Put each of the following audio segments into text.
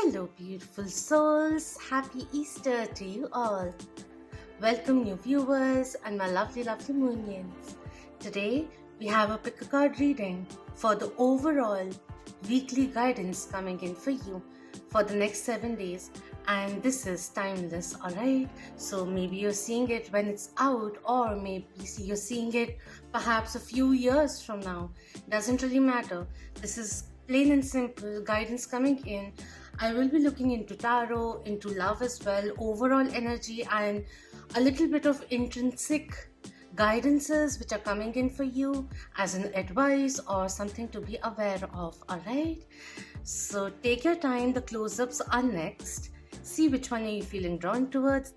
Hello, beautiful souls. Happy Easter to you all. Welcome, new viewers and my lovely, lovely moonians. Today, we have a pick a card reading for the overall weekly guidance coming in for you for the next 7 days. And this is timeless, alright? So maybe you're seeing it when it's out, or maybe you're seeing it perhaps a few years from now. Doesn't really matter. This is plain and simple guidance coming in. I will be looking into tarot, into love as well, overall energy, and a little bit of intrinsic guidances which are coming in for you as an advice or something to be aware of. Alright, so take your time. The close-ups are next. See which one are you feeling drawn towards.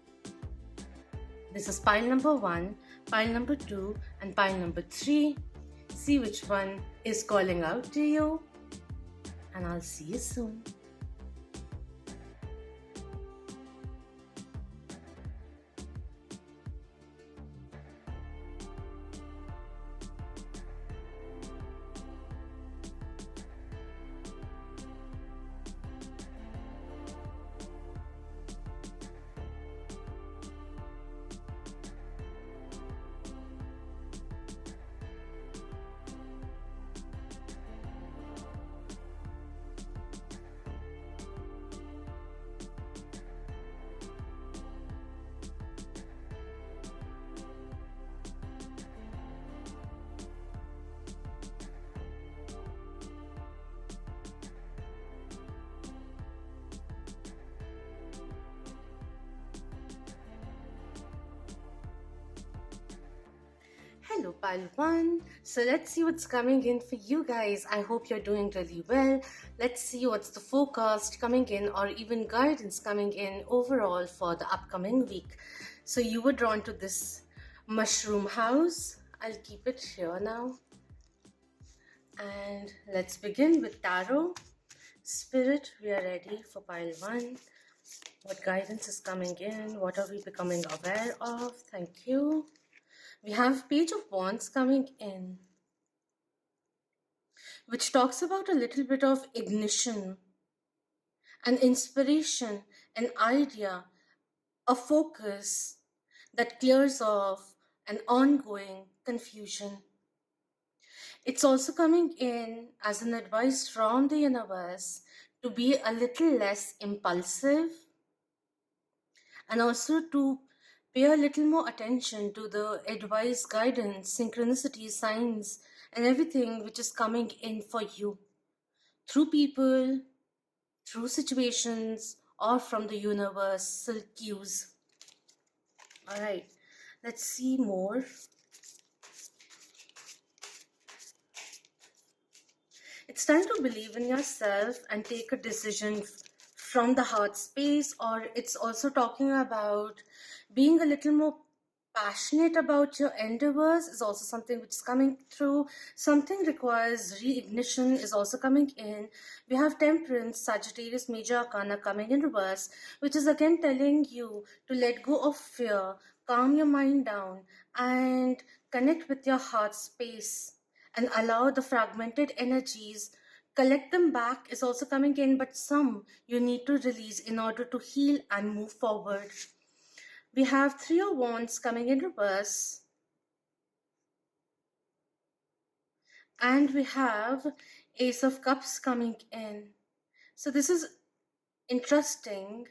This is pile number 1, pile number 2 and pile number 3. See which one is calling out to you, and I'll see you soon. Hello, pile 1. So let's see what's coming in for you guys. I hope you're doing really well. Let's see what's the forecast coming in, or even guidance coming in overall for the upcoming week. So you were drawn to this mushroom house. I'll keep it here now. And let's begin with tarot. Spirit, we are ready for pile 1. What guidance is coming in? What are we becoming aware of? Thank you. We have Page of Wands coming in, which talks about a little bit of ignition, an inspiration, an idea, a focus that clears off an ongoing confusion. It's also coming in as an advice from the universe to be a little less impulsive, and also to pay a little more attention to the advice, guidance, synchronicities, signs, and everything which is coming in for you through people, through situations, or from the universal cues. Alright, let's see more. It's time to believe in yourself and take a decision from the heart space, or it's also talking about being a little more passionate about your endeavors is also something which is coming through. Something requires reignition is also coming in. We have Temperance, Sagittarius, Major Arcana coming in reverse, which is again telling you to let go of fear, calm your mind down, and connect with your heart space and allow the fragmented energies, collect them back is also coming in, but some you need to release in order to heal and move forward. We have Three of Wands coming in reverse, and we have Ace of Cups coming in. So this is interesting.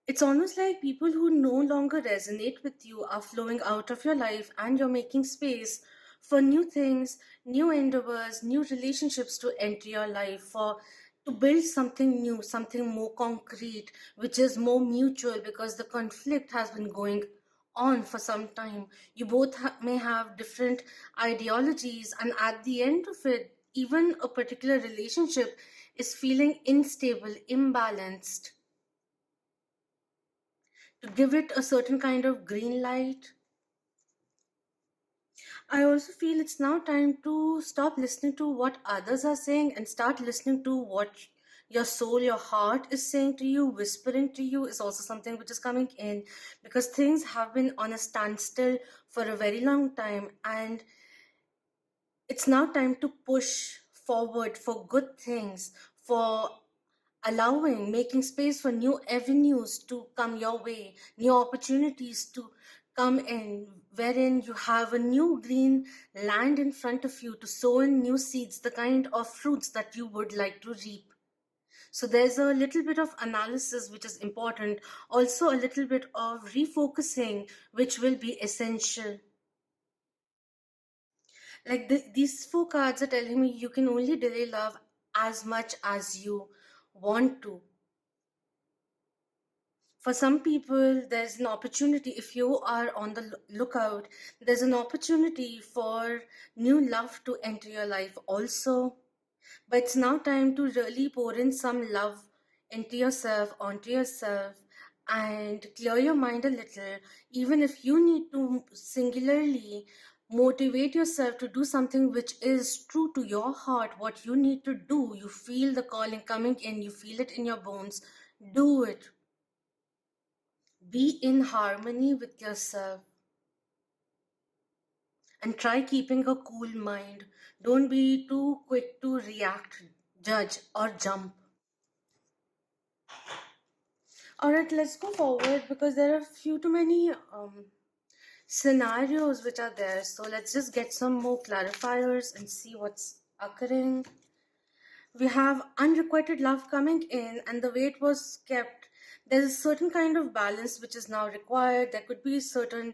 It's almost like people who no longer resonate with you are flowing out of your life, and you're making space for new things, new endeavors, new relationships to enter your life, for to build something new, something more concrete, which is more mutual, because the conflict has been going on for some time. You both may have different ideologies, and at the end of it, even a particular relationship is feeling unstable, imbalanced. To give it a certain kind of green light, I also feel it's now time to stop listening to what others are saying and start listening to what your soul, your heart is saying to you, whispering to you is also something which is coming in, because things have been on a standstill for a very long time, and it's now time to push forward for good things, for allowing, making space for new avenues to come your way, new opportunities to come in, wherein you have a new green land in front of you to sow in new seeds, the kind of fruits that you would like to reap. So there's a little bit of analysis which is important, also a little bit of refocusing which will be essential. Like these four cards are telling me you can only delay love as much as you want to. For some people, there's an opportunity. If you are on the lookout, there's an opportunity for new love to enter your life also. But it's now time to really pour in some love into yourself, onto yourself, and clear your mind a little. Even if you need to singularly motivate yourself to do something which is true to your heart, what you need to do, you feel the calling coming in, you feel it in your bones, do it. Be in harmony with yourself and try keeping a cool mind. Don't be too quick to react, judge, or jump. Alright, let's go forward because there are few too many scenarios which are there. So let's just get some more clarifiers and see what's occurring. We have unrequited love coming in, and the way it was kept, there's a certain kind of balance which is now required. There could be certain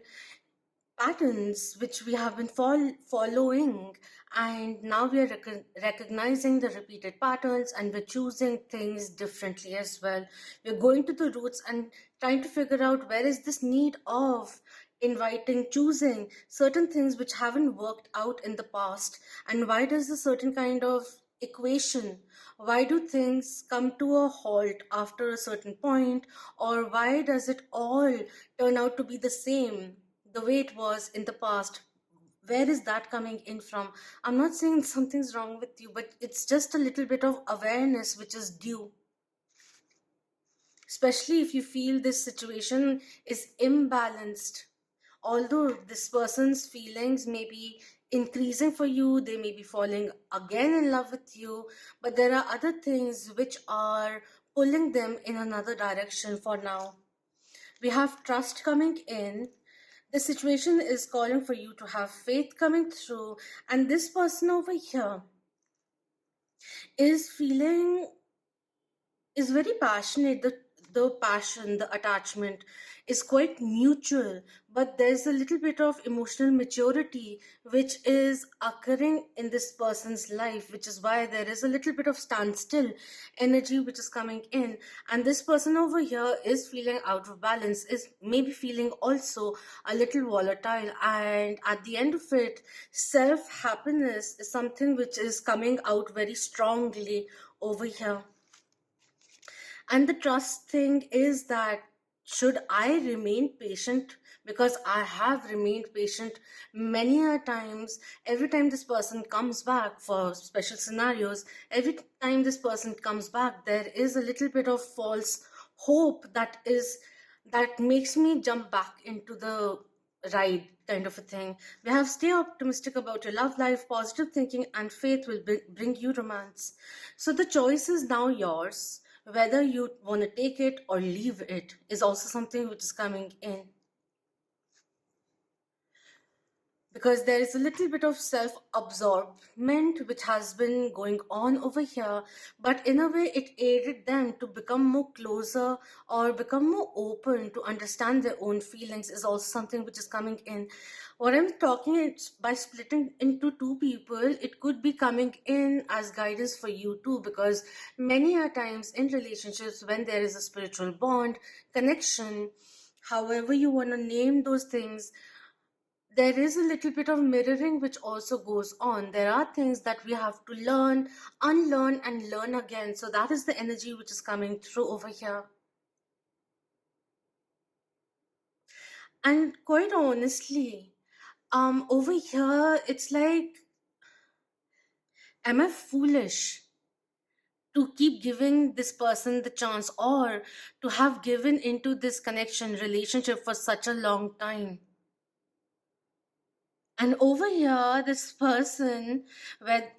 patterns which we have been following, and now we are recognizing the repeated patterns, and we're choosing things differently as well. We're going to the roots and trying to figure out where is this need of inviting, choosing certain things which haven't worked out in the past, and why does a certain kind of equation, why do things come to a halt after a certain point, or why does it all turn out to be the same the way it was in the past? Where is that coming in from? I'm not saying something's wrong with you, but it's just a little bit of awareness which is due, especially if you feel this situation is imbalanced. Although this person's feelings may be increasing for you, they may be falling again in love with you, but there are other things which are pulling them in another direction for now. We have trust coming in. The situation is calling for you to have faith coming through, and this person over here is feeling, is very passionate. The passion, the attachment is quite mutual, but there's a little bit of emotional maturity which is occurring in this person's life, which is why there is a little bit of standstill energy which is coming in. And this person over here is feeling out of balance, is maybe feeling also a little volatile, and at the end of it, self happiness is something which is coming out very strongly over here. And the trust thing is that should I remain patient? Because I have remained patient many a times. Every time this person comes back for special scenarios, every time this person comes back, there is a little bit of false hope that makes me jump back into the ride, kind of a thing. We have stay optimistic about your love life, positive thinking and faith will bring you romance. So the choice is now yours. Whether you want to take it or leave it is also something which is coming in, because there is a little bit of self-absorbment which has been going on over here, but in a way it aided them to become more closer or become more open to understand their own feelings is also something which is coming in. What I'm talking is by splitting into two people, it could be coming in as guidance for you too, because many a times in relationships when there is a spiritual bond, connection, however you want to name those things, there is a little bit of mirroring which also goes on. There are things that we have to learn, unlearn, and learn again. So that is the energy which is coming through over here. And quite honestly, over here, it's like, am I foolish to keep giving this person the chance, or to have given into this connection, relationship for such a long time? And over here, this person, where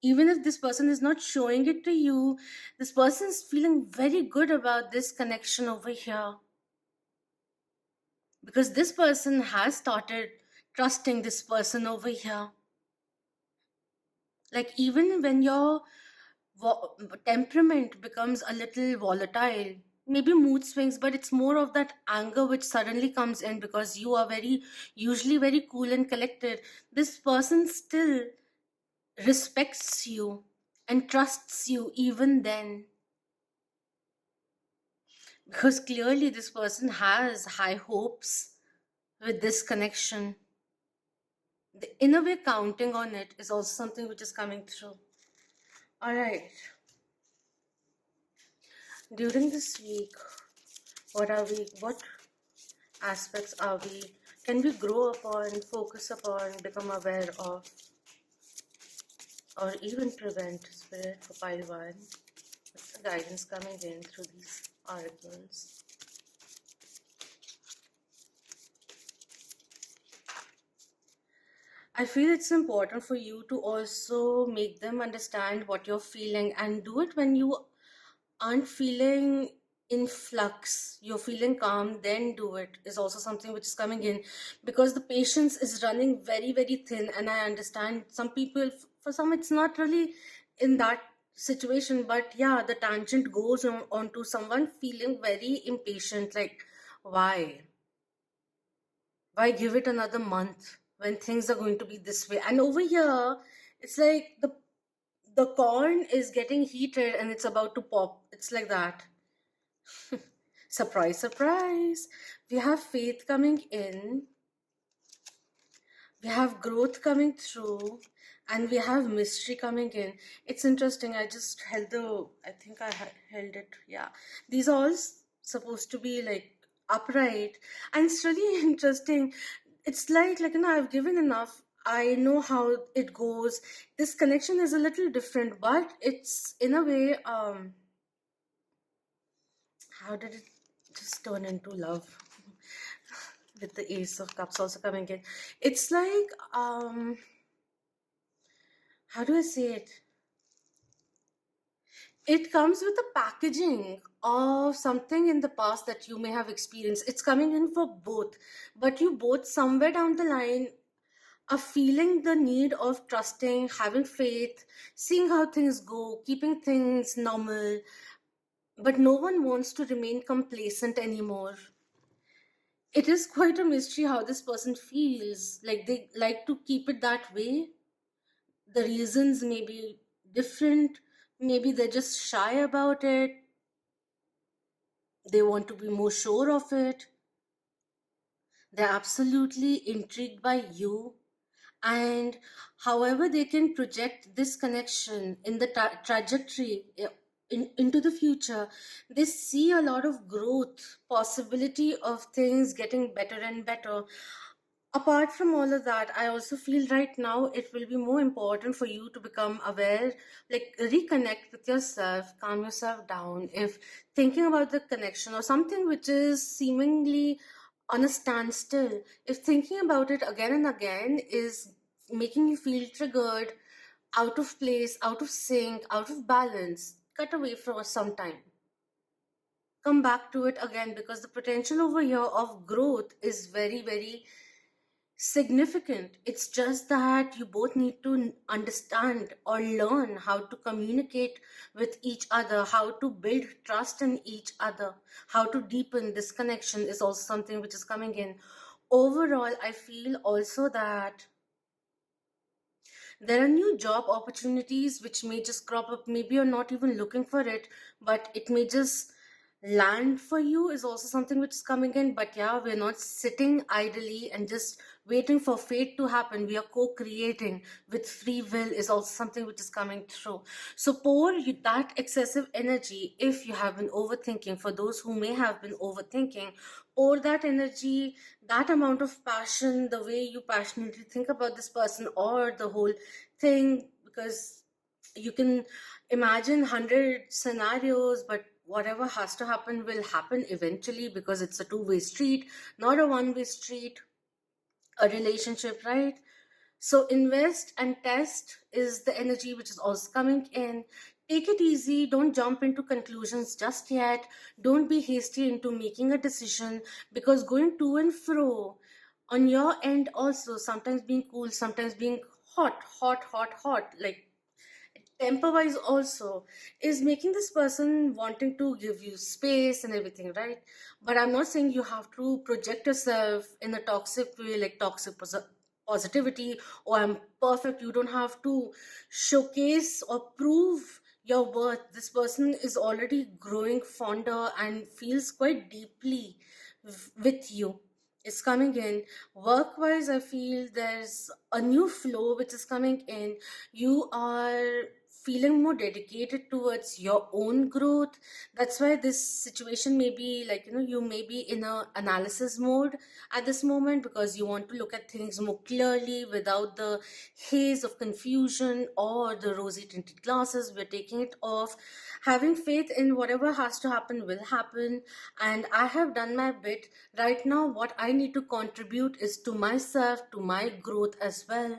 Even if this person is not showing it to you, this person is feeling very good about this connection over here, because this person has started trusting this person over here. Like, even when your temperament becomes a little volatile, maybe mood swings, but it's more of that anger which suddenly comes in because you are very, usually very cool and collected. This person still respects you and trusts you even then, because clearly this person has high hopes with this connection. In a way, counting on it is also something which is coming through. All right. During this week, what aspects are we, can we grow upon, focus upon, become aware of, or even prevent? Spirit for pile one. What's the guidance coming in through these oracles? I feel it's important for you to also make them understand what you're feeling, and do it when you aren't feeling in flux, you're feeling calm, then do it, is also something which is coming in, because the patience is running very, very thin. And I understand some people, for some, it's not really in that situation, but yeah, the tangent goes on to someone feeling very impatient, like, why? Why give it another month when things are going to be this way? And over here, it's like the corn is getting heated and it's about to pop. It's like that. Surprise, surprise. We have faith coming in, we have growth coming through, and we have mystery coming in. It's interesting. I just held I think I held it. Yeah. These are all supposed to be like upright. And it's really interesting. It's I've given enough. I know how it goes. This connection is a little different, but it's in a way, how did it just turn into love? With the Ace of Cups also coming in. It's like, how do I say it? It comes with a packaging of something in the past that you may have experienced. It's coming in for both, but you both somewhere down the line are feeling the need of trusting, having faith, seeing how things go, keeping things normal, but no one wants to remain complacent anymore. It is quite a mystery how this person feels. Like, they like to keep it that way. The reasons may be different. Maybe they're just shy about it. They want to be more sure of it. They're absolutely intrigued by you. And however they can project this connection in the trajectory, into the future, they see a lot of growth, possibility of things getting better and better. Apart from all of that, I also feel right now it will be more important for you to become aware, like reconnect with yourself, calm yourself down. If thinking about the connection or something which is seemingly on a standstill, if thinking about it again and again is making you feel triggered, out of place, out of sync, out of balance, cut away for some time. Come back to it again, because the potential over here of growth is very, very significant. It's just that you both need to understand or learn how to communicate with each other, how to build trust in each other, how to deepen this connection is also something which is coming in. Overall, I feel also that there are new job opportunities which may just crop up. Maybe you're not even looking for it, but it may just land for you, is also something which is coming in. But yeah, we're not sitting idly and just waiting for fate to happen. We are co-creating with free will, is also something which is coming through. So pour that excessive energy. If you have been overthinking, for those who may have been overthinking, pour that energy, that amount of passion, the way you passionately think about this person or the whole thing, because you can imagine 100 scenarios, but whatever has to happen will happen eventually, because it's a two-way street, not a one-way street, a relationship, right? So invest and test is the energy which is also coming in. Take it easy. Don't jump into conclusions just yet. Don't be hasty into making a decision, because going to and fro on your end also, sometimes being cool, sometimes being hot, like temper wise also, is making this person wanting to give you space and everything, right? But I'm not saying you have to project yourself in a toxic way, like positivity, or I'm perfect. You don't have to showcase or prove your worth. This person is already growing fonder and feels quite deeply with you. It's coming in. Work wise, I feel there's a new flow which is coming in. You are feeling more dedicated towards your own growth. That's why this situation may be like, you may be in a analysis mode at this moment, because you want to look at things more clearly without the haze of confusion or the rosy tinted glasses. We're taking it off, having faith in whatever has to happen will happen. And I have done my bit. Right now what I need to contribute is to myself, to my growth as well.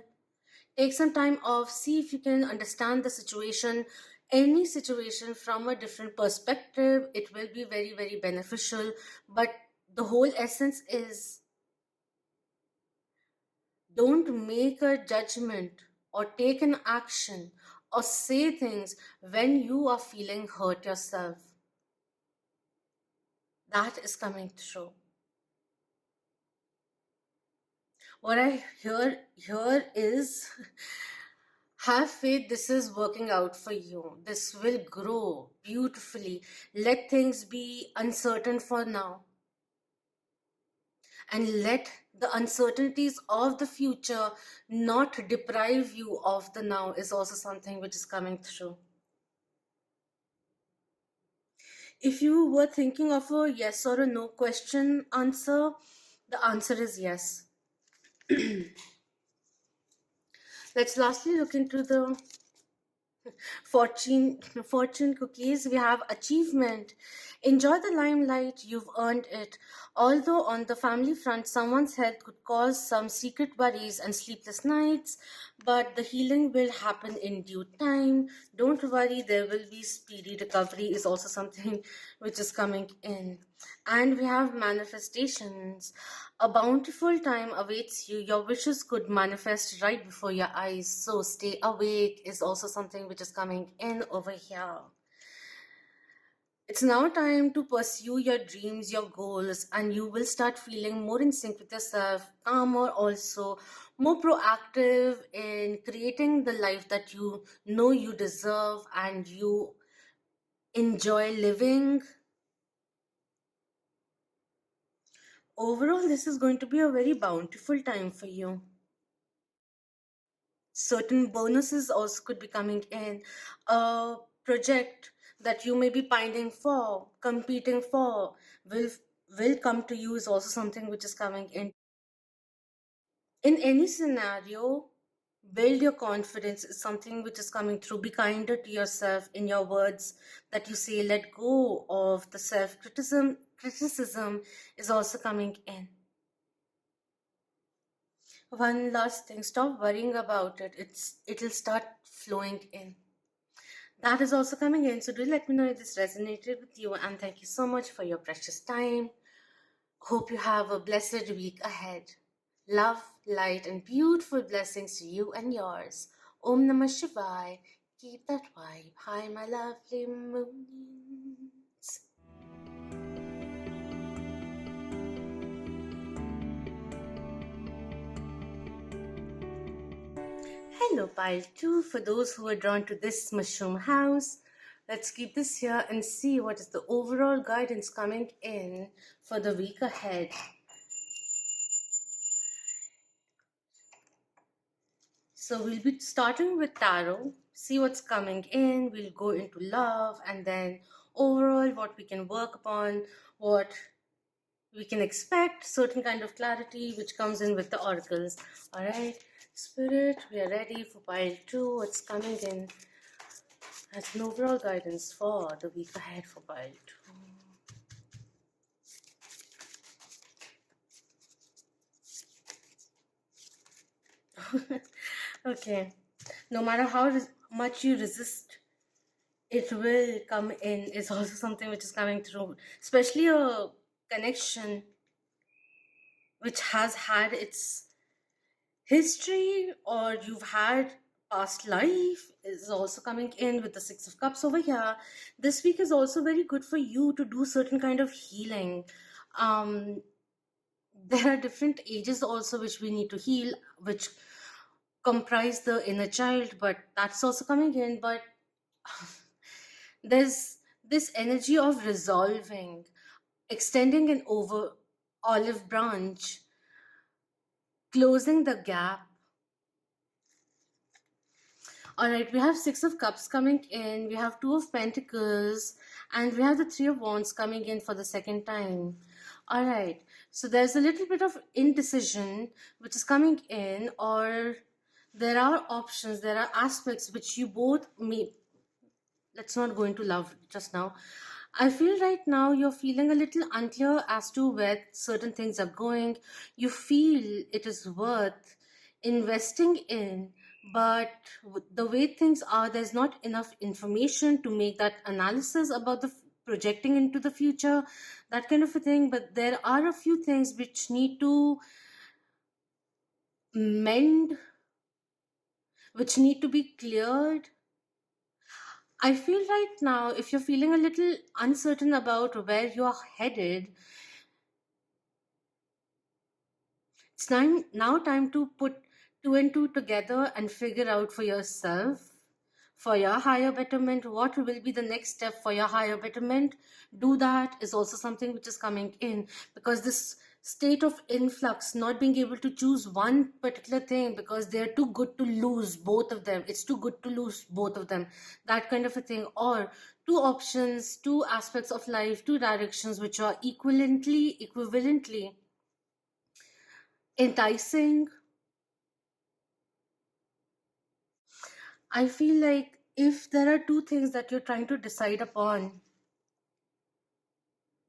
Take some time off, see if you can understand the situation, any situation from a different perspective. It will be very, very beneficial. But the whole essence is, don't make a judgment or take an action or say things when you are feeling hurt yourself. That is coming through. What I hear here is, have faith, this is working out for you. This will grow beautifully. Let things be uncertain for now, and let the uncertainties of the future not deprive you of the now, is also something which is coming through. If you were thinking of a yes or a no question answer, the answer is yes. Let's lastly look into the fortune cookies. We have achievement. Enjoy the limelight, you've earned it. Although on the family front, someone's health could cause some secret worries and sleepless nights, but the healing will happen in due time. Don't worry, there will be speedy recovery, is also something which is coming in. And we have manifestations. A bountiful time awaits you. Your wishes could manifest right before your eyes. So stay awake is also something which is coming in over here. It's now time to pursue your dreams, your goals, and you will start feeling more in sync with yourself, calmer also, more proactive in creating the life that you know you deserve and you enjoy living. Overall, this is going to be a very bountiful time for you. Certain bonuses also could be coming in. A project that you may be pining for, competing for, will come to you, is also something which is coming in any scenario. Build your confidence is something which is coming through. Be kinder to yourself in your words that you say. Let go of the self criticism is also coming in. One last thing, stop worrying about it. It'll start flowing in. That is also coming in. So do let me know if this resonated with you, and thank you so much for your precious time. Hope you have a blessed week ahead. Love, light, and beautiful blessings to you and yours. Om Namah Shivaya. Keep that vibe. Hi, my lovely moons. Hello, pile 2. For those who are drawn to this mushroom house, let's keep this here and see what is the overall guidance coming in for the week ahead. So we'll be starting with tarot, see what's coming in. We'll go into love, and then overall what we can work upon, what we can expect, certain kind of clarity which comes in with the oracles. All right, Spirit, we are ready for pile 2. What's coming in as an overall guidance for the week ahead for pile 2? Okay. No matter how much you resist, it will come in, is also something which is coming through. Especially a connection which has had its history, or you've had past life, is also coming in with the Six of Cups over here. This week is also very good for you to do certain kind of healing. um there are different ages also which we need to heal, which comprise the inner child, but that's also coming in. But there's this energy of resolving, extending an over olive branch, closing the gap. All right, we have Six of Cups coming in, we have Two of Pentacles, and we have the Three of Wands coming in for the second time. All right, so there's a little bit of indecision which is coming in, or there are options, there are aspects which you both may. Let's not go into love just now. I feel right now you're feeling a little unclear as to where certain things are going. You feel it is worth investing in, but the way things are, there's not enough information to make that analysis about the projecting into the future, that kind of a thing. But there are a few things which need to mend, which need to be cleared. I feel right now, if you're feeling a little uncertain about where you're headed, it's now time to put two and two together and figure out for yourself, for your higher betterment, what will be the next step for your higher betterment. Do that is also something which is coming in, because this state of influx, not being able to choose one particular thing because they're too good to lose both of them, it's too good to lose both of them, that kind of a thing, or two options, two aspects of life, two directions which are equivalently enticing. I feel like if there are two things that you're trying to decide upon,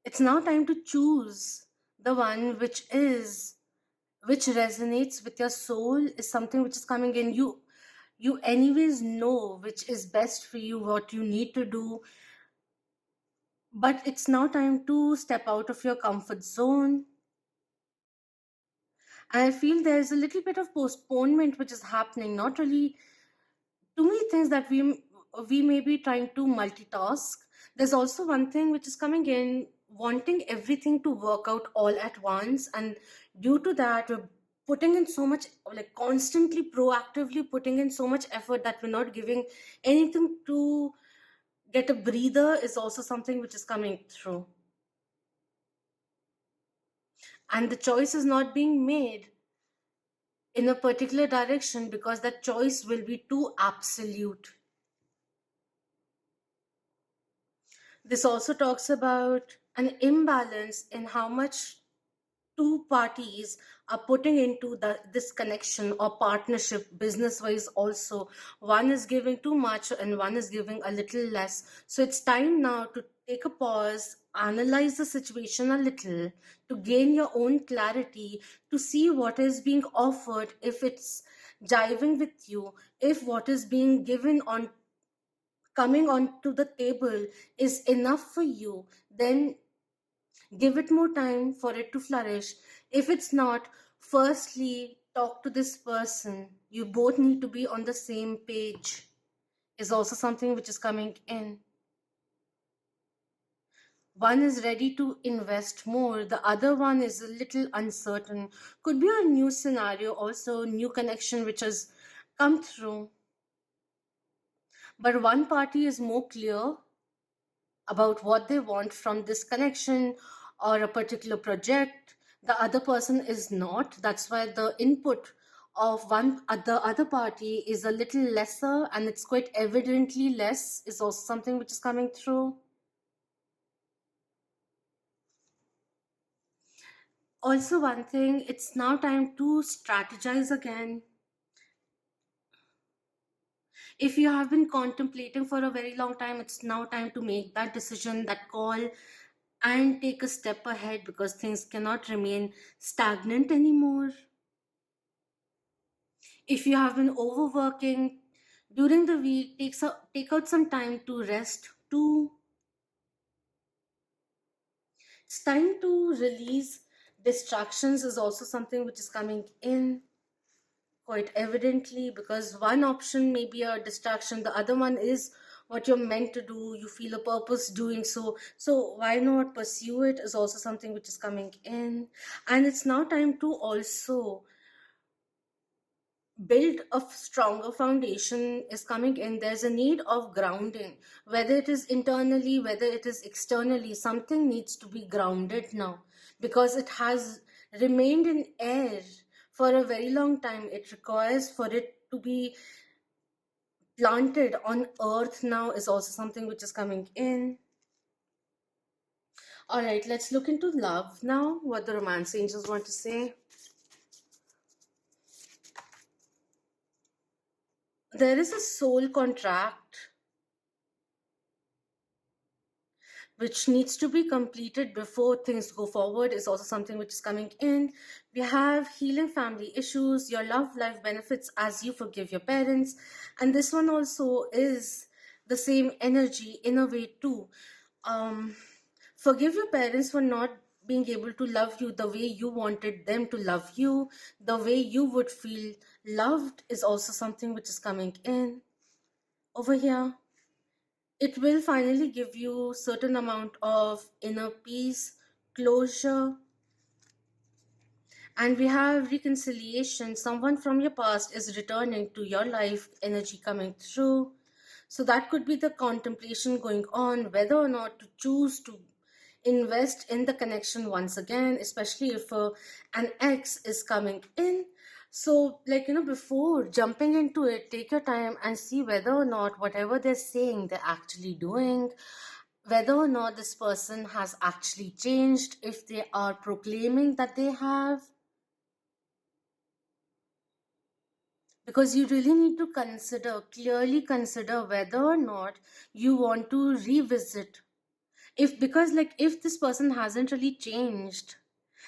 it's now time to choose the one which resonates with your soul, is something which is coming in. You anyways know which is best for you, what you need to do, but it's now time to step out of your comfort zone. And I feel there's a little bit of postponement which is happening, not really too many things that we may be trying to multitask. There's also one thing which is coming in, wanting everything to work out all at once, and due to that we're putting in so much, like constantly proactively putting in so much effort that we're not giving anything to get a breather, is also something which is coming through. And the choice is not being made in a particular direction because that choice will be too absolute. This also talks about an imbalance in how much two parties are putting into this connection or partnership business wise also. One is giving too much and one is giving a little less. So it's time now to take a pause, analyze the situation a little, to gain your own clarity, to see what is being offered, if it's jiving with you, if what is being given on coming onto the table is enough for you, then give it more time for it to flourish. If it's not, firstly, talk to this person. You both need to be on the same page, is also something which is coming in. One is ready to invest more, the other one is a little uncertain. Could be a new scenario, also, new connection which has come through. But one party is more clear about what they want from this connection or a particular project. The other person is not. That's why the input of the other party is a little lesser, and it's quite evidently less, is also something which is coming through. Also, one thing, it's now time to strategize again. If you have been contemplating for a very long time, it's now time to make that decision, that call, and take a step ahead, because things cannot remain stagnant anymore. If you have been overworking during the week, take out some time to rest too. It's time to release distractions is also something which is coming in quite evidently, because one option may be a distraction, the other one is what you're meant to do, you feel a purpose doing so, so why not pursue it is also something which is coming in. And it's now time to also build a stronger foundation is coming in. There's a need of grounding, whether it is internally, whether it is externally. Something needs to be grounded now, because it has remained in air for a very long time. It requires for it to be planted on earth now is also something which is coming in. All right, let's look into love now, what the romance angels want to say. There is a soul contract which needs to be completed before things go forward is also something which is coming in. We have healing family issues, your love life benefits as you forgive your parents, and this one also is the same energy in a way too. um Forgive your parents for not being able to love you the way you wanted them to love you, the way you would feel loved is also something which is coming in over here. It will finally give you certain amount of inner peace, closure. And we have reconciliation. Someone from your past is returning to your life, energy coming through. So that could be the contemplation going on, whether or not to choose to invest in the connection once again, especially if an ex is coming in. So, like, before jumping into it, take your time and see whether or not whatever they're saying, they're actually doing, whether or not this person has actually changed, if they are proclaiming that they have. Because you really need to clearly consider whether or not you want to revisit. If this person hasn't really changed,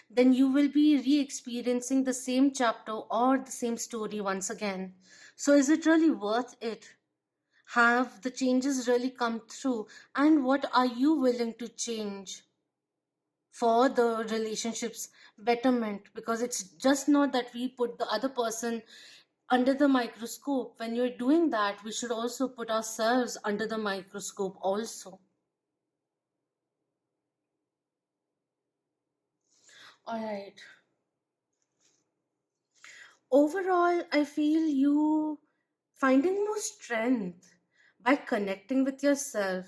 then you will be re-experiencing the same chapter or the same story once again. So is it really worth it? Have the changes really come through? And what are you willing to change for the relationship's betterment? Because it's just not that we put the other person under the microscope. When you're doing that, we should also put ourselves under the microscope also. All right. Overall, I feel you finding more strength by connecting with yourself.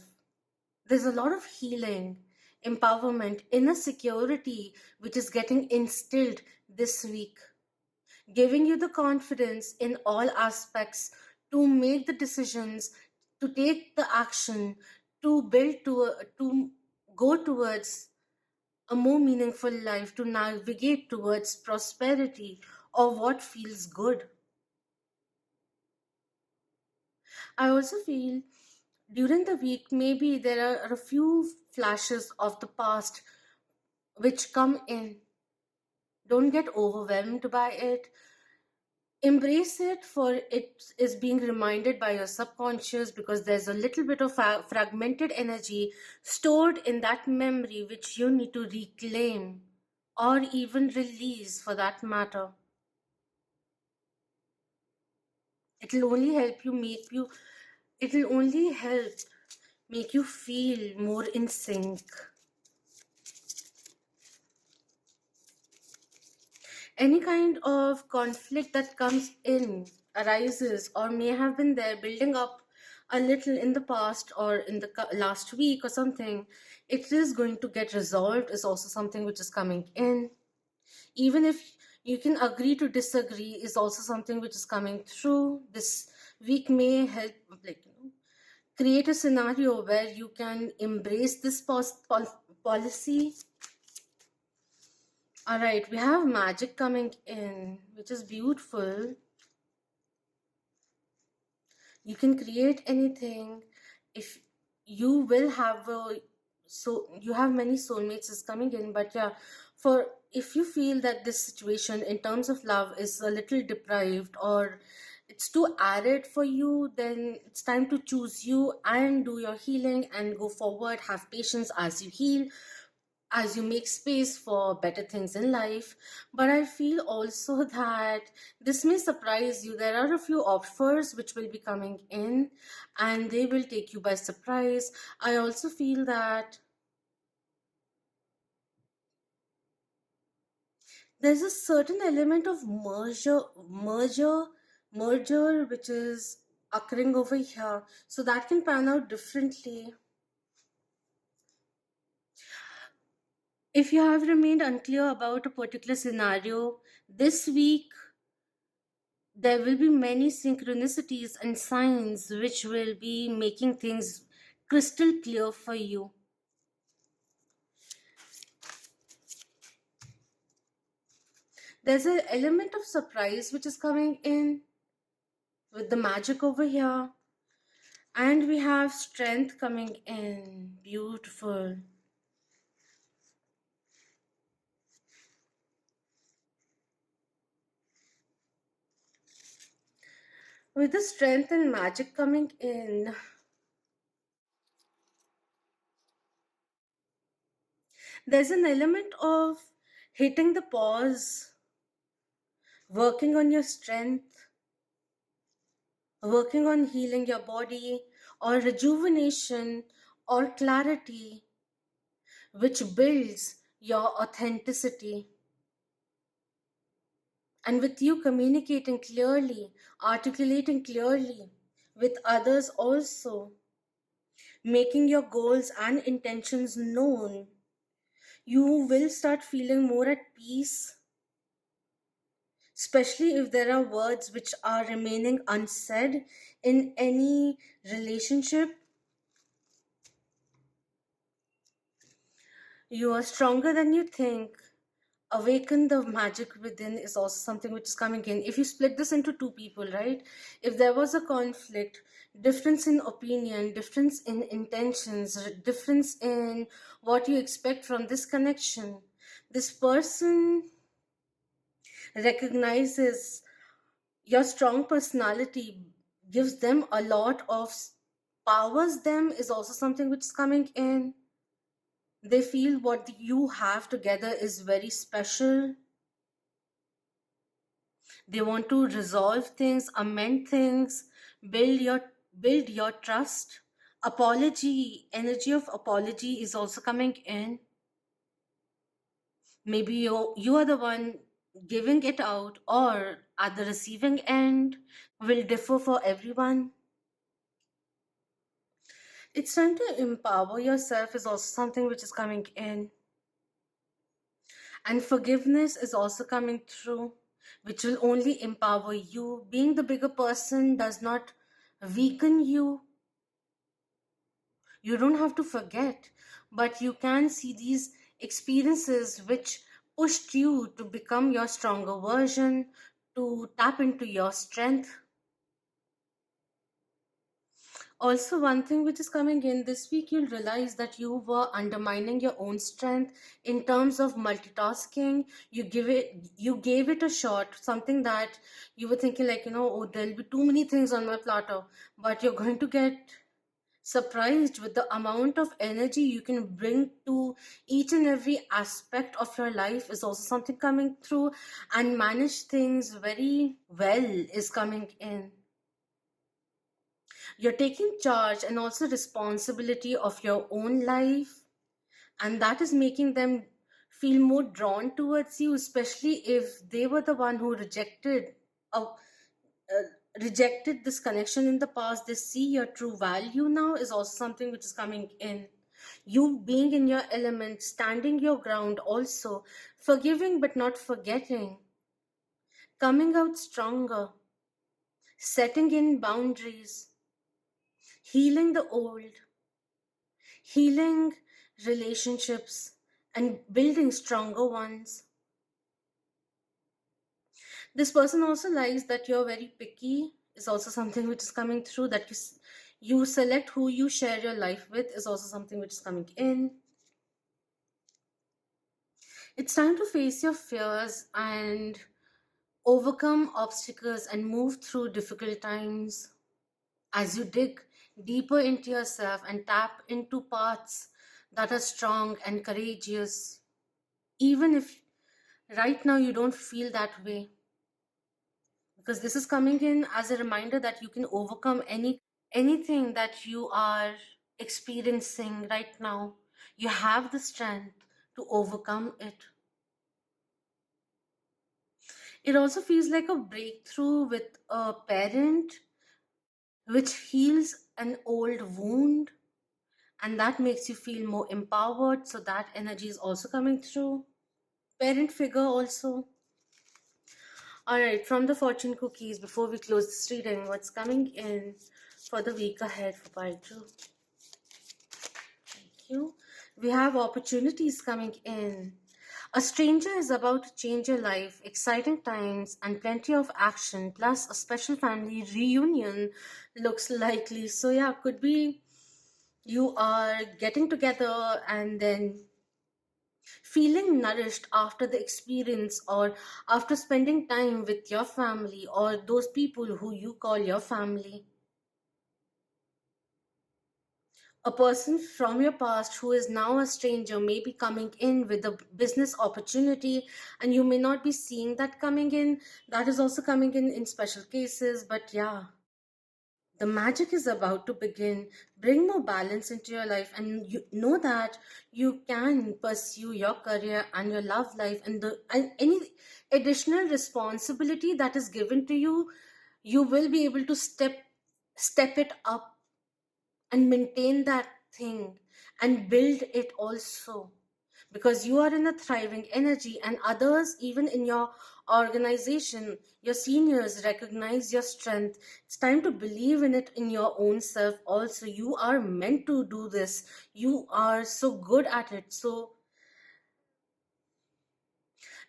There's a lot of healing, empowerment, inner security which is getting instilled this week, giving you the confidence in all aspects to make the decisions, to take the action, to go towards a more meaningful life, to navigate towards prosperity or what feels good. I also feel during the week, maybe there are a few flashes of the past which come in. Don't get overwhelmed by it. Embrace it, for it is being reminded by your subconscious, because there's a little bit of fragmented energy stored in that memory which you need to reclaim or even release for that matter. It'll only help you make you, it'll only help make you feel more in sync. Any kind of conflict that comes in, arises, or may have been there building up a little in the past or in the last week or something, it is going to get resolved is also something which is coming in. Even if you can agree to disagree is also something which is coming through. This week may help, like, create a scenario where you can embrace this policy. All right, we have magic coming in, which is beautiful. You can create anything. If you will have a, so you have many soulmates is coming in, but yeah, For if you feel that this situation in terms of love is a little deprived or it's too arid for you, then it's time to choose you and do your healing and go forward. Have patience as you heal, as you make space for better things in life. But I feel also that this may surprise you. There are a few offers which will be coming in and they will take you by surprise. I also feel that there's a certain element of merger which is occurring over here, so that can pan out differently. If you have remained unclear about a particular scenario this week, there will be many synchronicities and signs which will be making things crystal clear for you. There's an element of surprise which is coming in with the magic over here. And we have strength coming in. Beautiful. With the strength and magic coming in, there's an element of hitting the pause, working on your strength, working on healing your body, or rejuvenation or clarity, which builds your authenticity. And with you communicating clearly, articulating clearly with others also, making your goals and intentions known, you will start feeling more at peace, especially if there are words which are remaining unsaid in any relationship. You are stronger than you think. Awaken the magic within is also something which is coming in. If you split this into two people, right? If there was a conflict, difference in opinion, difference in intentions, difference in what you expect from this connection, this person recognizes your strong personality, gives them a lot of powers them is also something which is coming in. They feel what you have together is very special. They want to resolve things, amend things, build your build your trust. Apology, energy of apology is also coming in. Maybe you are the one giving it out or at the receiving end, will differ for everyone. It's time to empower yourself is also something which is coming in. And forgiveness is also coming through, which will only empower you. Being the bigger person does not weaken you. You don't have to forget, but you can see these experiences which pushed you to become your stronger version, to tap into your strength. Also, one thing which is coming in this week, you'll realize that you were undermining your own strength in terms of multitasking. You gave it a shot, something that you were thinking like, oh, there'll be too many things on my platter, but you're going to get surprised with the amount of energy you can bring to each and every aspect of your life is also something coming through, and manage things very well is coming in. You're taking charge and also responsibility of your own life, and that is making them feel more drawn towards you, especially if they were the one who rejected this connection in the past. They see your true value now is also something which is coming in. You being in your element, standing your ground, also forgiving but not forgetting, coming out stronger, setting in boundaries, healing the old, healing relationships, and building stronger ones. This person also likes that you're very picky is also something which is coming through, that you select who you share your life with is also something which is coming in. It's time to face your fears and overcome obstacles and move through difficult times as you dig deeper into yourself and tap into paths that are strong and courageous, even if right now you don't feel that way. Because this is coming in as a reminder that you can overcome anything that you are experiencing right now. You have the strength to overcome it. It also feels like a breakthrough with a parent which heals an old wound, and that makes you feel more empowered. So that energy is also coming through. Parent figure also. All right, from the fortune cookies, before we close this reading, what's coming in for the week ahead for part two? Thank you. We have opportunities coming in. A stranger is about to change your life, exciting times, and plenty of action, plus a special family reunion looks likely. So, yeah, could be you are getting together and then feeling nourished after the experience or after spending time with your family or those people who you call your family. A person from your past who is now a stranger may be coming in with a business opportunity, and you may not be seeing that coming in. That is also coming in special cases, but yeah, the magic is about to begin. Bring more balance into your life, and you know that you can pursue your career and your love life, and any additional responsibility that is given to you, you will be able to step it up and maintain that thing and build it also, because you are in a thriving energy, and others even in your organization, your seniors recognize your strength. It's time to believe in it in your own self also. You are meant to do this. You are so good at it. So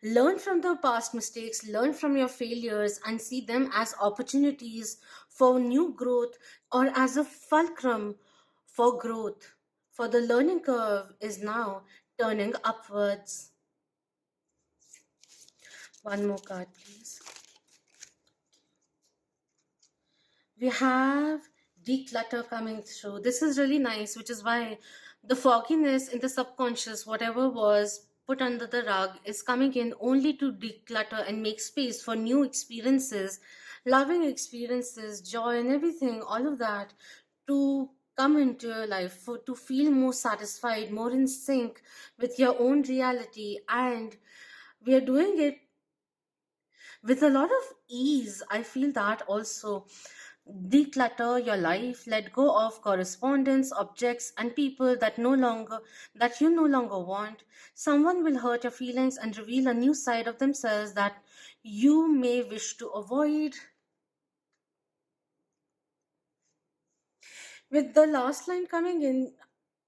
learn from the past mistakes, learn from your failures, and see them as opportunities for new growth or as a fulcrum for growth. For the learning curve is now turning upwards. One more card, please. We have declutter coming through. This is really nice, which is why the fogginess in the subconscious, whatever was put under the rug, is coming in only to declutter and make space for new experiences, loving experiences, joy, and everything, all of that to come into your life, for to feel more satisfied, more in sync with your own reality. And we are doing it with a lot of ease. I feel that also. Declutter your life, let go of correspondence, objects, and people that you no longer want. Someone will hurt your feelings and reveal a new side of themselves that you may wish to avoid. With the last line coming in,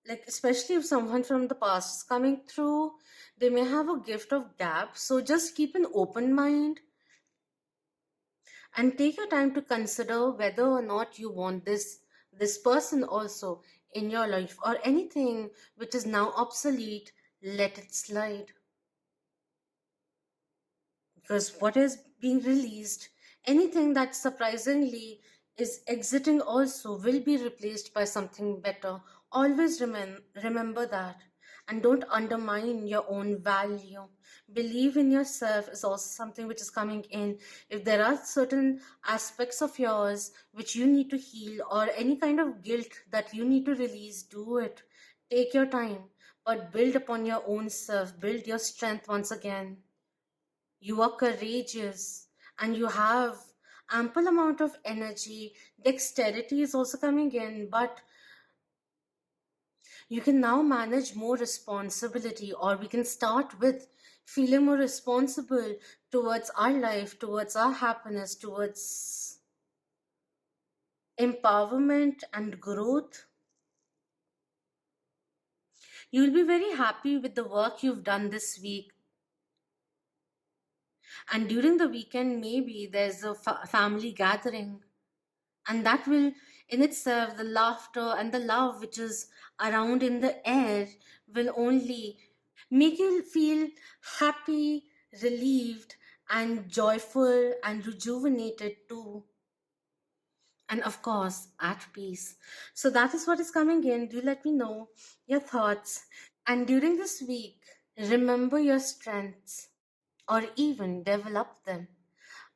like especially if someone from the past is coming through, they may have a gift of gap. So just keep an open mind and take your time to consider whether or not you want this person also in your life, or anything which is now obsolete, let it slide. Because what is being released, anything that surprisingly is exiting also, will be replaced by something better. Always remember that, and don't undermine your own value. Believe in yourself is also something which is coming in. If there are certain aspects of yours which you need to heal, or any kind of guilt that you need to release, do it. Take your time, but build upon your own self, build your strength once again. You are courageous and you have ample amount of energy. Dexterity is also coming in, but you can now manage more responsibility, or we can start with feeling more responsible towards our life, towards our happiness, towards empowerment and growth. You'll be very happy with the work you've done this week. And during the weekend, maybe there's a family gathering, and that will in itself, the laughter and the love which is around in the air will only make you feel happy, relieved, and joyful and rejuvenated too. And of course, at peace. So that is what is coming in. Do let me know your thoughts. And during this week, remember your strengths or even develop them.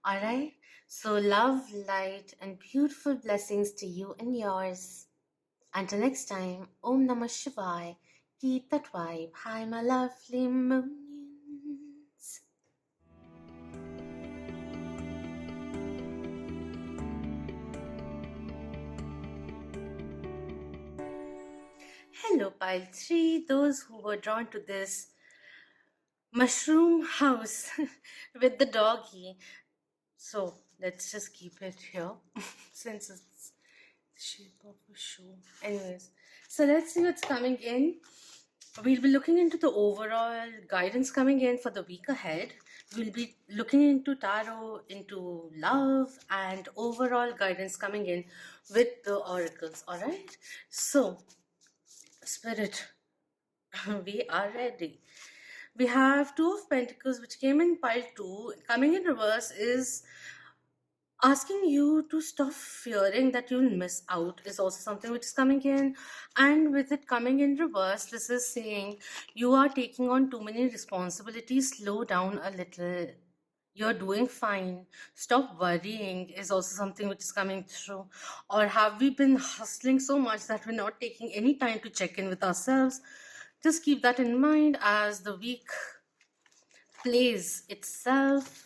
All right? So, love, light, and beautiful blessings to you and yours. Until next time, Om Namah Shivaya. Keep that vibe. Hi, my lovely moonions. Hello, pile 3, those who were drawn to this mushroom house with the doggy. So let's just keep it here since it's the shape of a shoe. Anyways, so let's see what's coming in. We'll be looking into the overall guidance coming in for the week ahead. We'll be looking into tarot, into love, and overall guidance coming in with the oracles. All right. So, Spirit, we are ready. We have Two of Pentacles, which came in pile 2. Coming in reverse is asking you to stop fearing that you'll miss out, is also something which is coming in. And with it coming in reverse, this is saying you are taking on too many responsibilities. Slow down a little. You're doing fine. Stop worrying, is also something which is coming through. Or have we been hustling so much that we're not taking any time to check in with ourselves? Just keep that in mind as the week plays itself.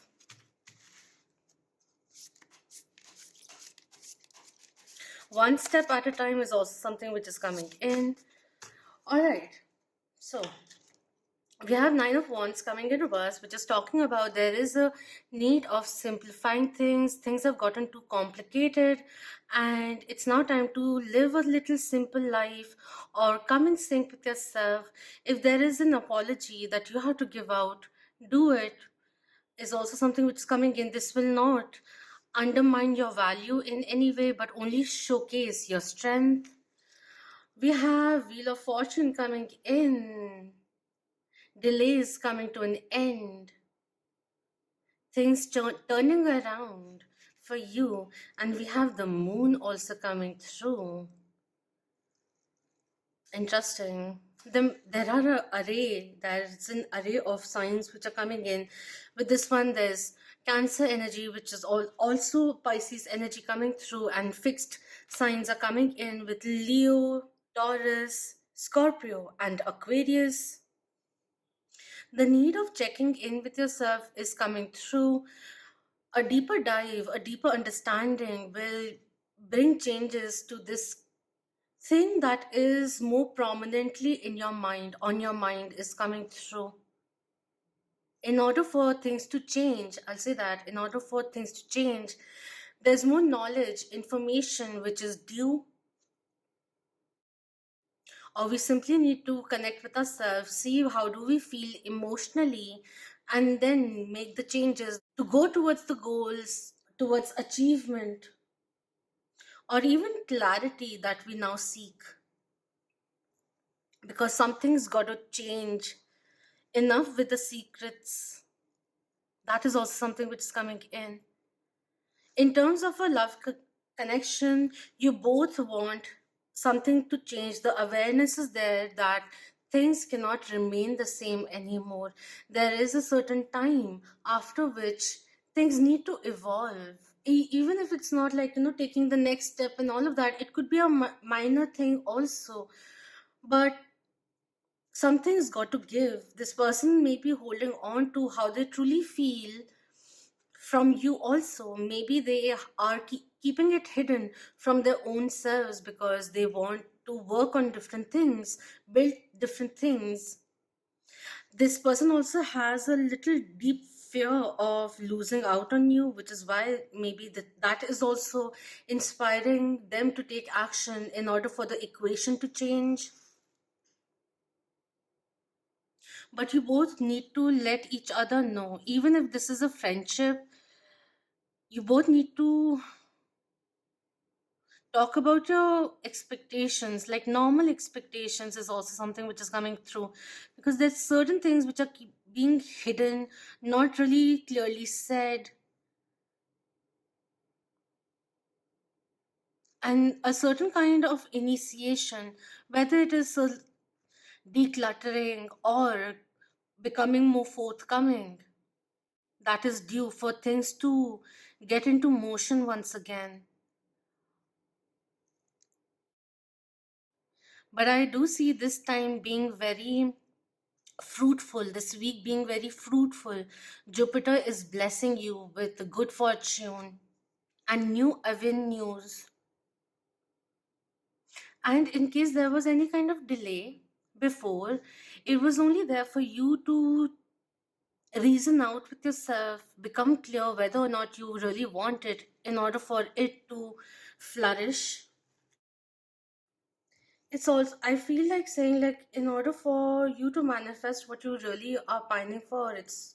One step at a time is also something which is coming in. All right, so we have Nine of Wands coming in reverse, which is talking about there is a need of simplifying things. Things have gotten too complicated, and it's now time to live a little simple life or come in sync with yourself. If there is an apology that you have to give out, do it, is also something which is coming in. This will not undermine your value in any way, but only showcase your strength. We have Wheel of Fortune coming in. Delays coming to an end. Things turning around for you. And we have the Moon also coming through. Interesting. There are there's an array of signs which are coming in. With this one, there's Cancer energy, which is also Pisces energy coming through, and fixed signs are coming in with Leo, Taurus, Scorpio, and Aquarius. The need of checking in with yourself is coming through. A deeper dive, a deeper understanding will bring changes to this thing that is more prominently in your mind, on your mind, is coming through. In order for things to change, I'll say that, in order for things to change, there's more knowledge, information which is due, or we simply need to connect with ourselves, see how do we feel emotionally, and then make the changes to go towards the goals, towards achievement, or even clarity that we now seek. Because something's got to change. Enough with the secrets. That is also something which is coming in. In terms of a love connection, you both want something to change. The awareness is there that things cannot remain the same anymore. There is a certain time after which things need to evolve. Even if it's not like, taking the next step and all of that, it could be a minor thing also. But something's got to give. This person may be holding on to how they truly feel from you also. Maybe they are keeping it hidden from their own selves because they want to work on different things, build different things. This person also has a little deep fear of losing out on you, which is why maybe that is also inspiring them to take action in order for the equation to change. But you both need to let each other know, even if this is a friendship, you both need to Talk about your expectations. Like normal expectations is also something which is coming through, because there's certain things which are being hidden, not really clearly said, and a certain kind of initiation, whether it is a decluttering or becoming more forthcoming, that is due for things to get into motion once again. But I do see this time being very fruitful, this week being very fruitful. Jupiter is blessing you with good fortune and new avenues. And in case there was any kind of delay before, it was only there for you to reason out with yourself, become clear whether or not you really want it in order for it to flourish. It's also, I feel like saying, like, in order for you to manifest what you really are pining for, it's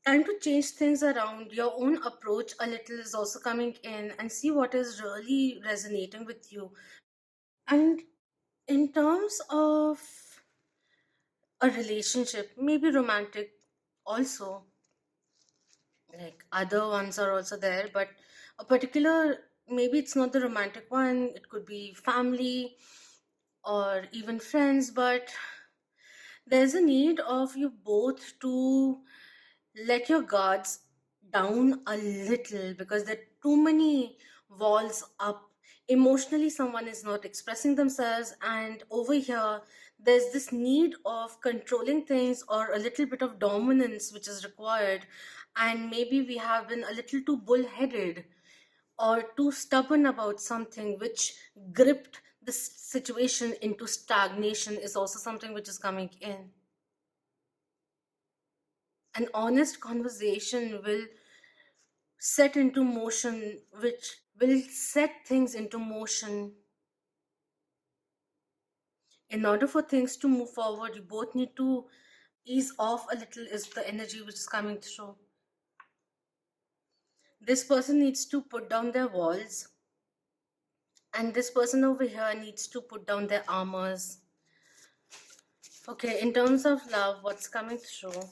time to change things around. Your own approach a little is also coming in, and see what is really resonating with you. And in terms of a relationship, maybe romantic also, like other ones are also there, but a particular, maybe it's not the romantic one, it could be family or even friends, but there's a need of you both to let your guards down a little, because there are too many walls up. Emotionally someone is not expressing themselves, and over here there's this need of controlling things, or a little bit of dominance which is required. And maybe we have been a little too bullheaded or too stubborn about something, which gripped the situation into stagnation, is also something which is coming in. An honest conversation will set into motion, which will set things into motion. In order for things to move forward, you both need to ease off a little, is the energy which is coming through. This person needs to put down their walls, and this person over here needs to put down their armors. Okay, in terms of love, what's coming through?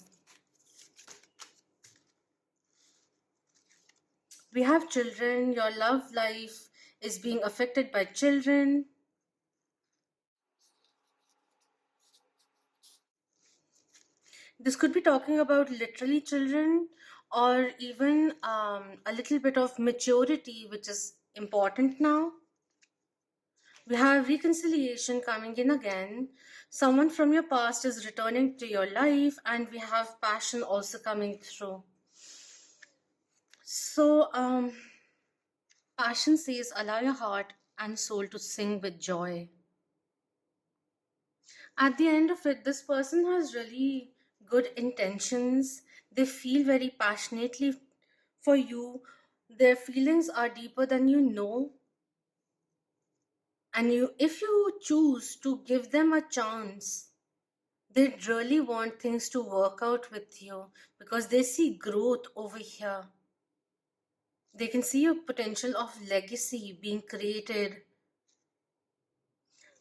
We have children. Your love life is being affected by children. This could be talking about literally children, or even a little bit of maturity, which is important now. We have reconciliation coming in again. Someone from your past is returning to your life, and we have passion also coming through. So, passion says, allow your heart and soul to sing with joy. At the end of it, this person has really good intentions. They feel very passionately for you. Their feelings are deeper than you know. And you, if you choose to give them a chance, they really want things to work out with you, because they see growth over here. They can see a potential of legacy being created.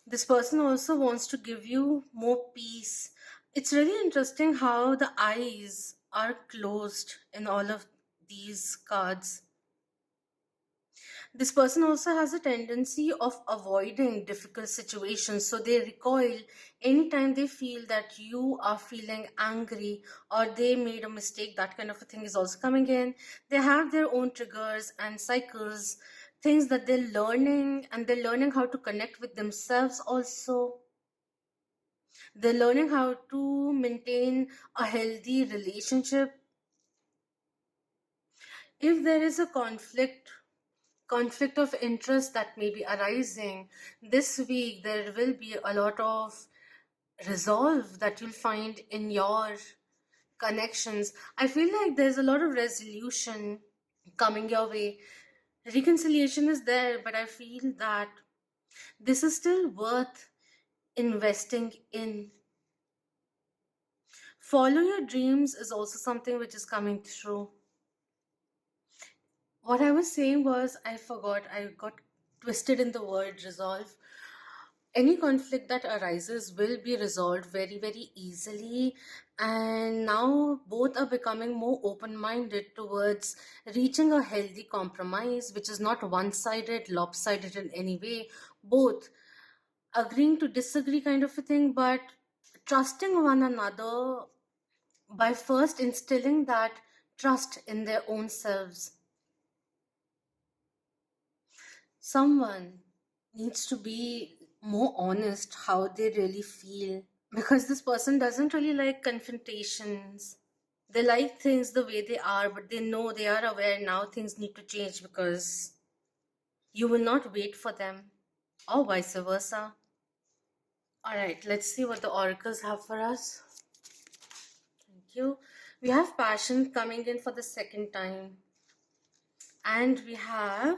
This person also wants to give you more peace. It's really interesting how the eyes are closed in all of these cards. This person also has a tendency of avoiding difficult situations, so they recoil anytime they feel that you are feeling angry or they made a mistake. That kind of a thing is also coming in. They have their own triggers and cycles, things that they're learning, and they're learning how to connect with themselves also. They're learning how to maintain a healthy relationship. If there is a conflict of interest that may be arising this week, there will be a lot of resolve that you'll find in your connections. I feel like there's a lot of resolution coming your way. Reconciliation is there, but I feel that this is still worth investing in. Follow your dreams is also something which is coming through. What I was saying was, I forgot. I got twisted in the word resolve. Any conflict that arises will be resolved very, very easily. And now both are becoming more open minded towards reaching a healthy compromise, which is not one sided, lopsided in any way. Both agreeing to disagree, kind of a thing, but trusting one another by first instilling that trust in their own selves. Someone needs to be more honest how they really feel, because this person doesn't really like confrontations. They like things the way they are, but they know, they are aware now things need to change because you will not wait for them, or vice versa. All right, let's see what the oracles have for us. Thank you. We have passion coming in for the second time. And we have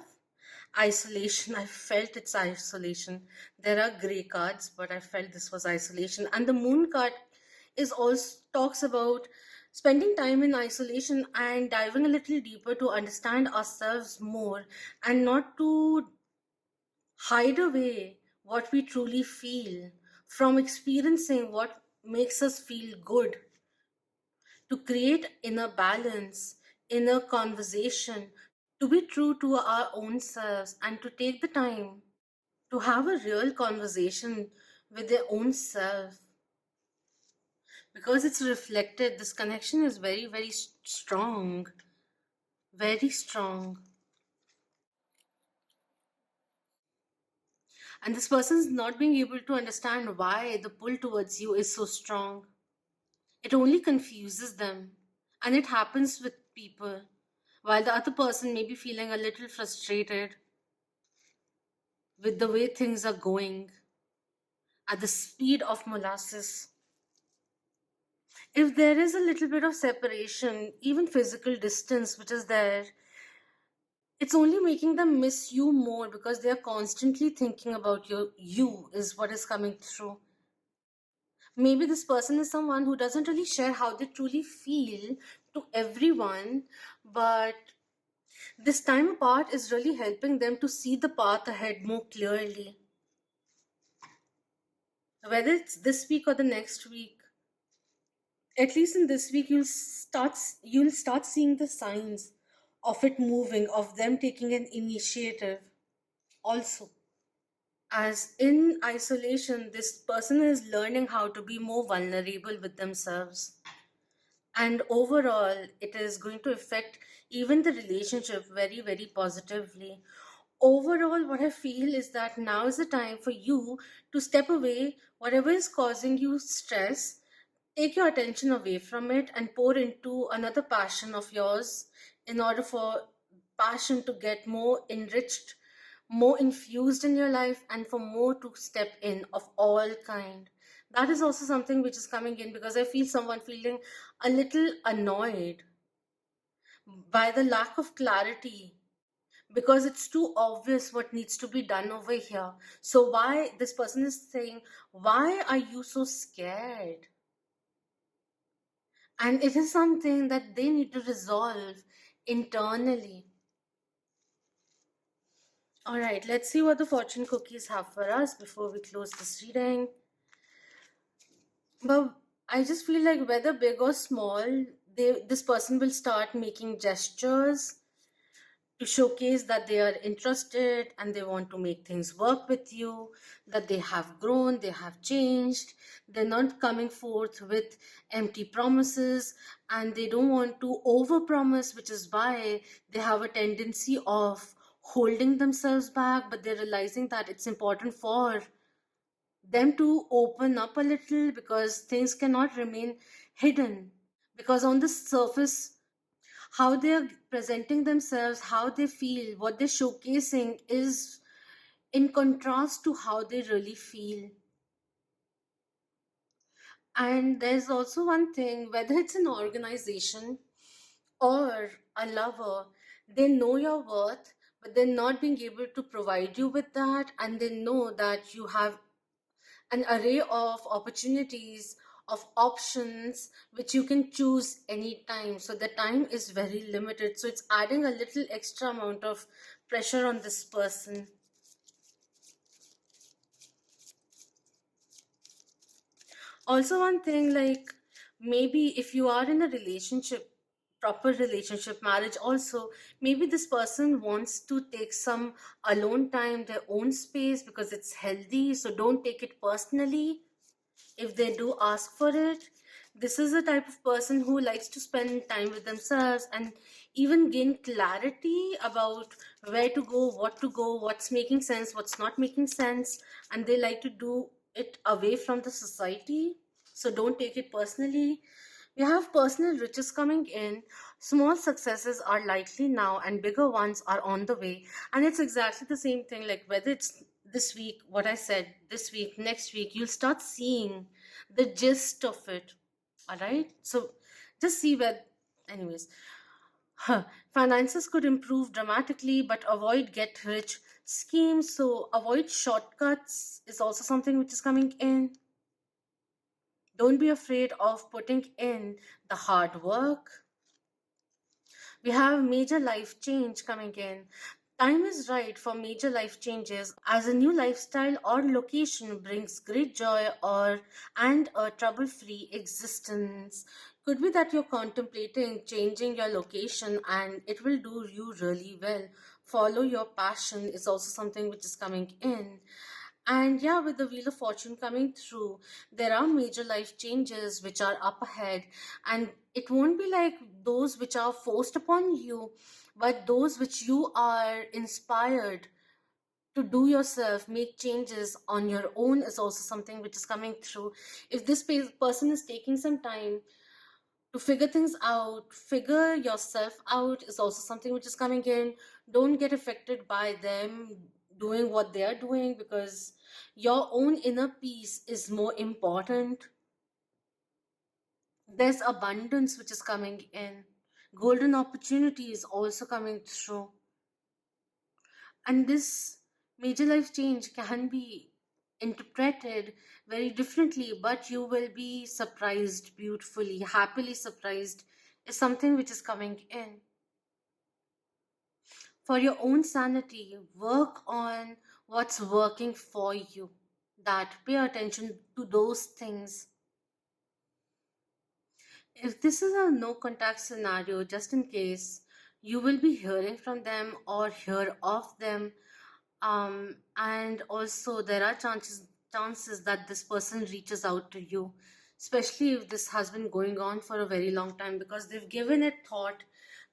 isolation. I felt it's isolation. There are gray cards, but I felt this was isolation. And the moon card is also talks about spending time in isolation and diving a little deeper to understand ourselves more, and not to hide away what we truly feel from experiencing what makes us feel good, to create inner balance, inner conversation, to be true to our own selves, and to take the time to have a real conversation with their own self, because it's reflected. This connection is very, very strong, very strong. And this person is not being able to understand why the pull towards you is so strong. It only confuses them, and it happens with people, while the other person may be feeling a little frustrated with the way things are going at the speed of molasses. If there is a little bit of separation, even physical distance, which is there, it's only making them miss you more, because they are constantly thinking about you is what is coming through. Maybe this person is someone who doesn't really share how they truly feel to everyone, but this time apart is really helping them to see the path ahead more clearly. Whether it's this week or the next week, at least in this week, you'll start seeing the signs of it moving, of them taking an initiative. Also, as in isolation, this person is learning how to be more vulnerable with themselves, and overall it is going to affect even the relationship very, very positively. Overall, what I feel is that now is the time for you to step away, whatever is causing you stress, take your attention away from it and pour into another passion of yours, in order for passion to get more enriched, more infused in your life, and for more to step in of all kind. That is also something which is coming in, because I feel someone feeling a little annoyed by the lack of clarity, because it's too obvious what needs to be done over here. So why this person is saying, why are you so scared? And it is something that they need to resolve internally. All right, let's see what the fortune cookies have for us before we close this reading. But I just feel like, whether big or small, this person will start making gestures to showcase that they are interested and they want to make things work with you, that they have grown, they have changed. They're not coming forth with empty promises, and they don't want to overpromise, which is why they have a tendency of holding themselves back. But they're realizing that it's important for them to open up a little, because things cannot remain hidden. Because on the surface, how they're presenting themselves, how they feel, what they're showcasing is in contrast to how they really feel. And there's also one thing, whether it's an organization or a lover, they know your worth, but they're not being able to provide you with that. And they know that you have an array of opportunities, of options, which you can choose anytime. So the time is very limited. So it's adding a little extra amount of pressure on this person. Also, one thing like maybe if you are in a relationship, proper relationship, marriage, also, maybe this person wants to take some alone time, their own space because it's healthy. So don't take it personally if they do ask for it. This is the type of person who likes to spend time with themselves and even gain clarity about where to go, what's making sense, what's not making sense, and they like to do it away from the society. So don't take it personally. We have personal riches coming in. Small successes are likely now, and bigger ones are on the way. And it's exactly the same thing, like whether it's this week, what I said, this week, next week, you'll start seeing the gist of it. All right. So just see where, anyways, huh, finances could improve dramatically, but avoid get rich schemes. So avoid shortcuts is also something which is coming in. Don't be afraid of putting in the hard work. We have major life change coming in. Time is right for major life changes as a new lifestyle or location brings great joy or and a trouble-free existence. Could be that you're contemplating changing your location and it will do you really well. Follow your passion is also something which is coming in. And yeah, with the Wheel of Fortune coming through, there are major life changes which are up ahead. And it won't be like those which are forced upon you, but those which you are inspired to do yourself, make changes on your own is also something which is coming through. If this person is taking some time to figure things out, figure yourself out is also something which is coming in. Don't get affected by them doing what they are doing because your own inner peace is more important. There's abundance which is coming in. Golden opportunity is also coming through. And this major life change can be interpreted very differently, but you will be surprised beautifully, happily surprised is something which is coming in. For your own sanity, work on what's working for you. That pay attention to those things. If this is a no contact scenario, just in case, you will be hearing from them or hear of them. And also there are chances that this person reaches out to you, especially if this has been going on for a very long time because they've given it thought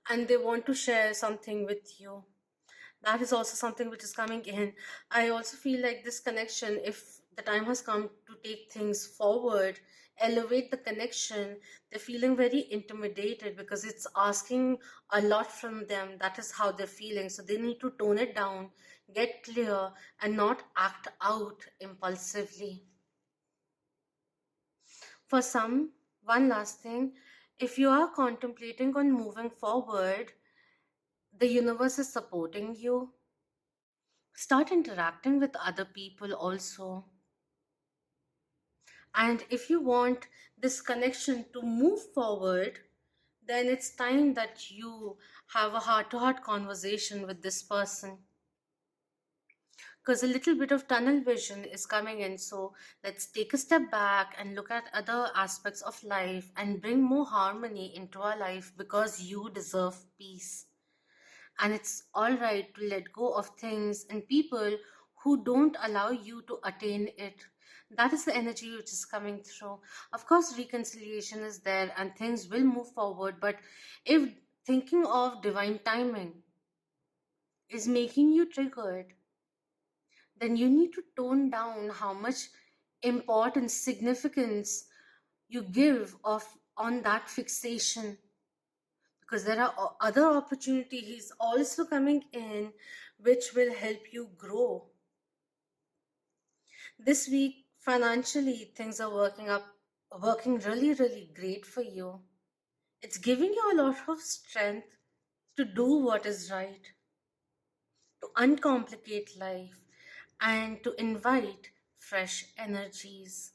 and they want to share something with you. That is also something which is coming in. I also feel like this connection, if the time has come to take things forward, elevate the connection, they're feeling very intimidated because it's asking a lot from them. That is how they're feeling. So they need to tone it down, get clear, and not act out impulsively. For some, one last thing, if you are contemplating on moving forward, the universe is supporting you. Start interacting with other people also. And if you want this connection to move forward, then it's time that you have a heart to heart conversation with this person. Because a little bit of tunnel vision is coming in. So let's take a step back and look at other aspects of life and bring more harmony into our life because you deserve peace. And it's all right to let go of things and people who don't allow you to attain it. That is the energy which is coming through. Of course, reconciliation is there and things will move forward, but if thinking of divine timing is making you triggered, then you need to tone down how much importance, significance you give of on that fixation, because there are other opportunities also coming in which will help you grow. This week, financially, things are working really, really great for you. It's giving you a lot of strength to do what is right, to uncomplicate life, and to invite fresh energies.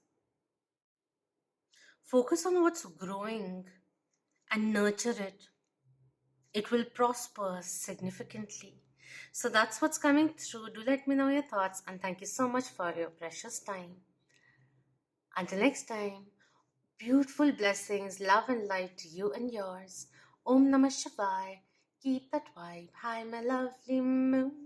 Focus on what's growing and nurture it. It will prosper significantly. So that's what's coming through. Do let me know your thoughts and thank you so much for your precious time. Until next time, beautiful blessings, love and light to you and yours. Om Namah Shivaya. Keep that vibe. Hi, my lovely moon.